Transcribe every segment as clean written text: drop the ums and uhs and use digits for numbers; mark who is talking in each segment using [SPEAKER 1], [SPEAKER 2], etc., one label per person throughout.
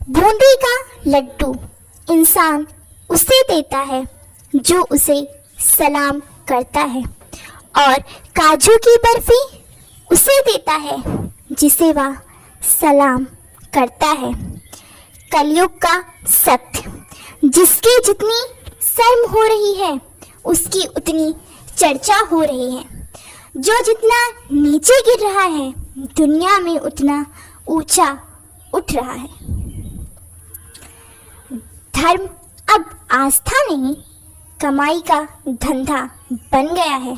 [SPEAKER 1] बूंदी का लड्डू इंसान उसे देता है जो उसे सलाम करता है, और काजू की बर्फी उसे देता है जिसे वह सलाम करता है। कलयुग का सत्य, जिसकी जितनी शर्म हो रही है उसकी उतनी चर्चा हो रही है। जो जितना नीचे गिर रहा है दुनिया में उतना ऊंचा उठ रहा है। धर्म अब आस्था नहीं, कमाई का धंधा बन गया है।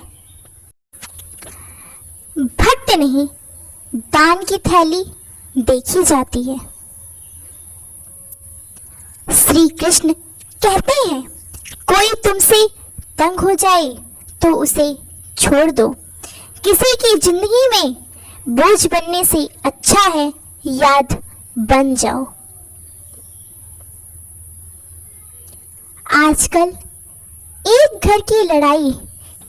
[SPEAKER 1] भक्त नहीं, दान की थैली देखी जाती है। श्री कृष्ण कहते हैं, कोई तुमसे तंग हो जाए तो उसे छोड़ दो। किसी की जिंदगी में बोझ बनने से अच्छा है याद बन जाओ। आजकल एक घर की लड़ाई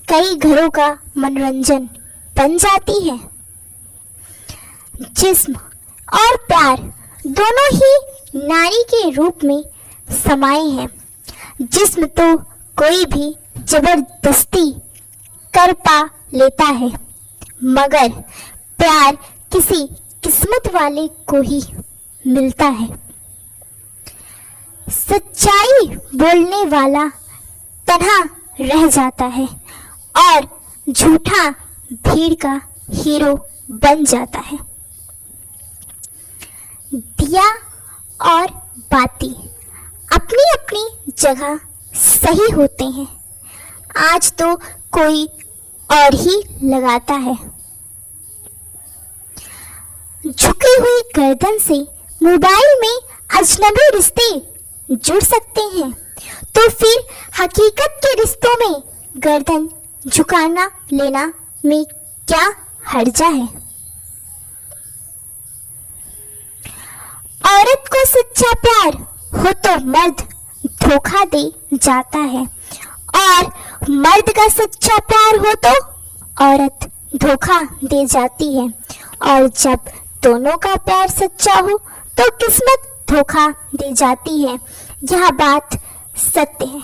[SPEAKER 1] कई घरों का मनोरंजन बन जाती है। जिस्म और प्यार दोनों ही नारी के रूप में समाये हैं। जिस्म तो कोई भी जबरदस्ती कर पा लेता है, मगर प्यार किसी किस्मत वाले को ही मिलता है। सच्चाई बोलने वाला तन्हा रह जाता है और झूठा भीड़ का हीरो बन जाता है। दिया और बाती अपनी अपनी जगह सही होते हैं। आज तो कोई और ही लगाता है। झुकी हुई गर्दन से मोबाइल में अजनबी रिश्ते जुड़ सकते हैं, तो फिर हकीकत के रिश्तों में गर्दन झुकाना लेना में क्या हर्जा है। औरत को सच्चा प्यार हो तो मर्द धोखा दे जाता है, और मर्द का सच्चा प्यार हो तो औरत धोखा दे जाती है। और जब दोनों का प्यार सच्चा हो तो किस्मत धोखा दे जाती है। यह बात सत्य है।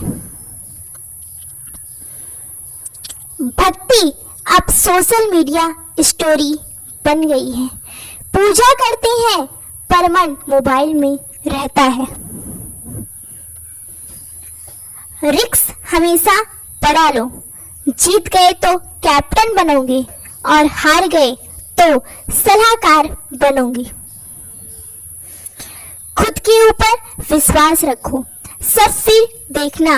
[SPEAKER 1] भक्ति अब सोशल मीडिया स्टोरी बन गई है। पूजा करते हैं पर मन मोबाइल में रहता है। रिक्स हमेशा पढ़ा लो, जीत गए तो कैप्टन बनोगे और हार गए तो सलाहकार बनोगे। खुद के ऊपर विश्वास रखो, सब फिर देखना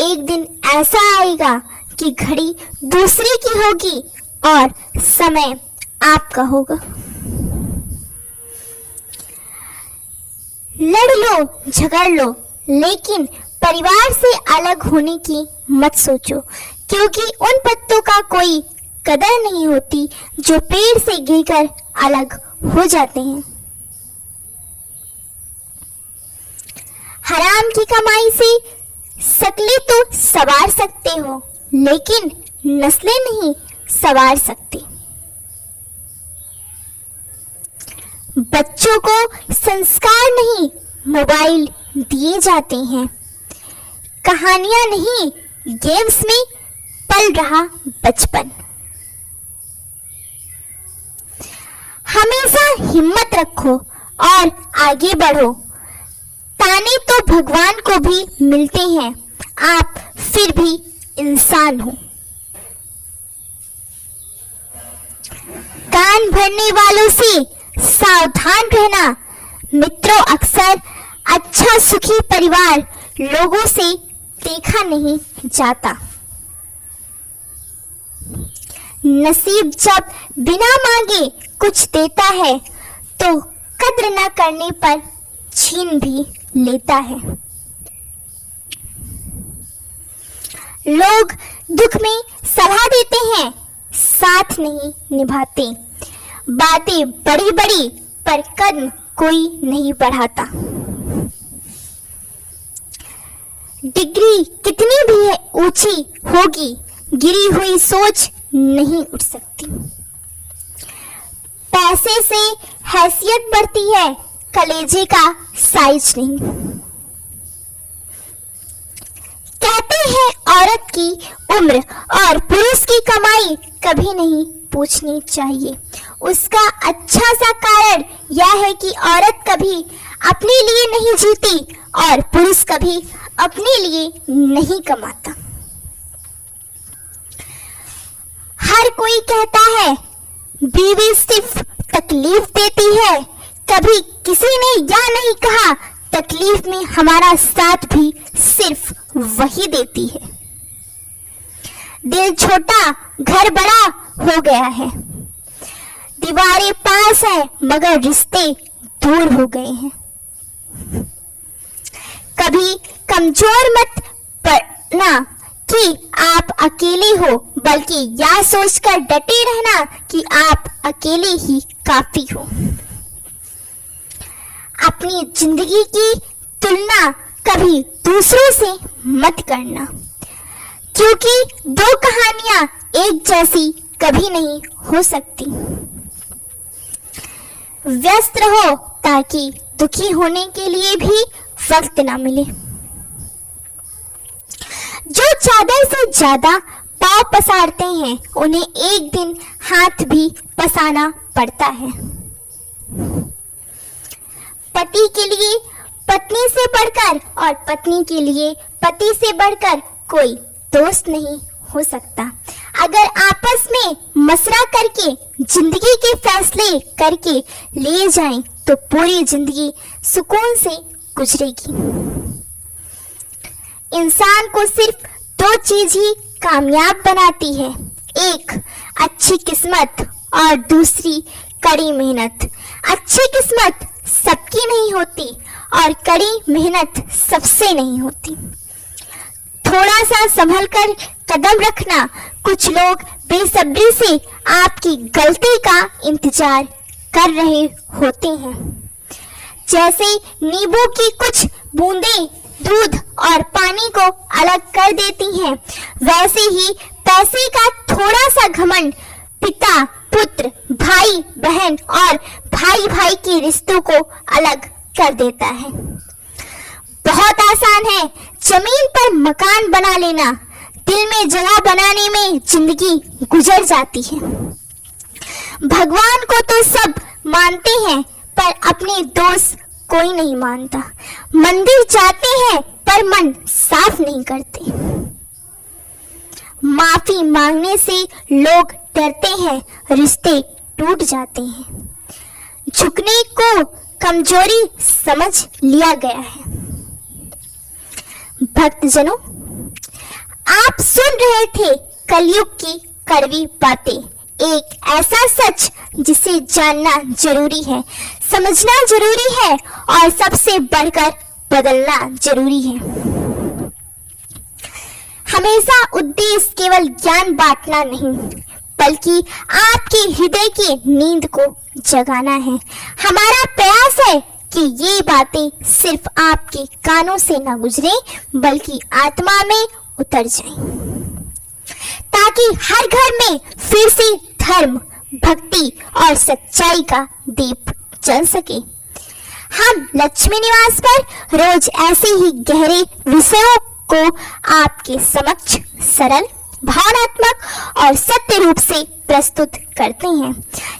[SPEAKER 1] एक दिन ऐसा आएगा कि घड़ी दूसरे की होगी और समय आपका होगा। लड़ लो झगड़ लो, लेकिन परिवार से अलग होने की मत सोचो, क्योंकि उन पत्तों का कोई कदर नहीं होती जो पेड़ से गिरकर अलग हो जाते हैं। हराम की कमाई से शकलें तो संवार सकते हो, लेकिन नस्लें नहीं संवार सकते। बच्चों को संस्कार नहीं मोबाइल दिए जाते हैं। कहानियां नहीं गेम्स में पल रहा बचपन। हमेशा हिम्मत रखो और आगे बढ़ो। ताने तो भगवान को भी मिलते हैं, आप फिर भी इंसान हो। कान भरने वालों से सावधान रहना। मित्रों, अक्सर अच्छा सुखी परिवार लोगों से देखा नहीं जाता। नसीब जब बिना मांगे कुछ देता है तो कद्र न करने पर छीन भी लेता है। लोग दुख में सलाह देते हैं, साथ नहीं निभाते। बातें बड़ी बड़ी पर कदम कोई नहीं बढ़ाता। डिग्री कितनी भी ऊंची होगी, गिरी हुई सोच नहीं उठ सकती। पैसे से हैसियत बढ़ती है, कलेजे का साइज नहीं। कहते हैं औरत की उम्र और पुरुष की कमाई कभी नहीं पूछनी चाहिए। उसका अच्छा सा कारण यह है कि औरत कभी अपने लिए नहीं जीती और पुरुष कभी अपने लिए नहीं कमाता। हर कोई कहता है बीवी सिर्फ तकलीफ देती है, कभी किसी ने यह नहीं कहा तकलीफ में हमारा साथ भी सिर्फ वही देती है। दिल छोटा घर बड़ा हो गया है, दीवारें पास है मगर रिश्ते दूर हो गए हैं। कभी कमजोर मत पड़ना कि आप अकेले हो, बल्कि यह सोचकर डटे रहना कि आप अकेले ही काफी हो। अपनी जिंदगी की तुलना कभी दूसरों से मत करना, क्योंकि दो कहानियां एक जैसी कभी नहीं हो सकती। व्यस्त रहो ताकि दुखी होने के लिए भी वक्त ना मिले। जो चादर से ज्यादा पांव पसारते हैं उन्हें एक दिन हाथ भी पसारना पड़ता है। पति के लिए पत्नी से बढ़कर और पत्नी के लिए पति से बढ़कर कोई दोस्त नहीं हो सकता। अगर आपस में मशवरा करके जिंदगी के फैसले करके ले जाएं तो पूरी जिंदगी सुकून से गुजरेगी। इंसान को सिर्फ दो चीज ही कामयाब बनाती है, एक अच्छी किस्मत और दूसरी कड़ी मेहनत। अच्छी किस्मत सबकी नहीं होती और कड़ी मेहनत सबसे नहीं होती। थोड़ा सा संभल कर कदम रखना। कुछ लोग बेसब्री से आपकी गलती का इंतजार कर रहे होते हैं। जैसे नींबू की कुछ बूंदें दूध और पानी को अलग कर देती हैं, वैसे ही पैसे का थोड़ा सा घमंड पिता पुत्र, भाई बहन और भाई भाई के रिश्तों को अलग कर देता है। बहुत आसान है जमीन पर मकान बना लेना, दिल में जगह बनाने में जिंदगी गुजर जाती है। भगवान को तो सब मानते हैं पर अपने दोस्त कोई नहीं मानता। मंदिर जाते हैं पर मन साफ नहीं करते। माफी मांगने से लोग डरते हैं, रिश्ते टूट जाते हैं। झुकने को कमजोरी समझ लिया गया है। भक्तजनों, आप सुन रहे थे कलयुग की कड़वी बातें, एक ऐसा सच जिसे जानना जरूरी है, समझना जरूरी है और सबसे बढ़कर बदलना जरूरी है। हमेशा उद्देश्य केवल ज्ञान बांटना नहीं, बल्कि आपके हृदय की नींद को जगाना है। हमारा प्रयास है कि ये बातें सिर्फ आपके कानों से न गुजरे, बल्कि आत्मा में उतर जाएं, ताकि हर घर में फिर से धर्म, भक्ति और सच्चाई का दीप जल सके। हम लक्ष्मी निवास पर रोज ऐसे ही गहरे विषयों को आपके समक्ष सरल, भावनात्मक और सत्य रूप से प्रस्तुत करते हैं।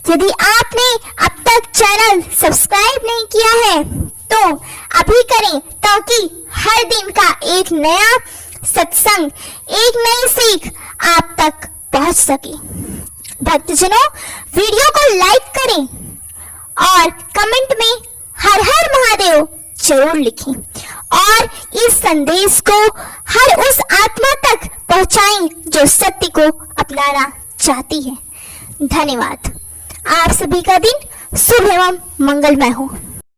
[SPEAKER 1] यदि आपने अब तक चैनल सब्सक्राइब नहीं किया है तो अभी करें, ताकि हर दिन का एक नया सत्संग, एक नई सीख आप तक पहुंच सके। भक्तजनों, वीडियो को लाइक करें और कमेंट में हर हर महादेव जरूर लिखें और इस संदेश को हर उस आत्मा तक पहुंचाएं जो सत्य को अपनाना चाहती है। धन्यवाद। आप सभी का दिन शुभ एवं मंगलमय हो।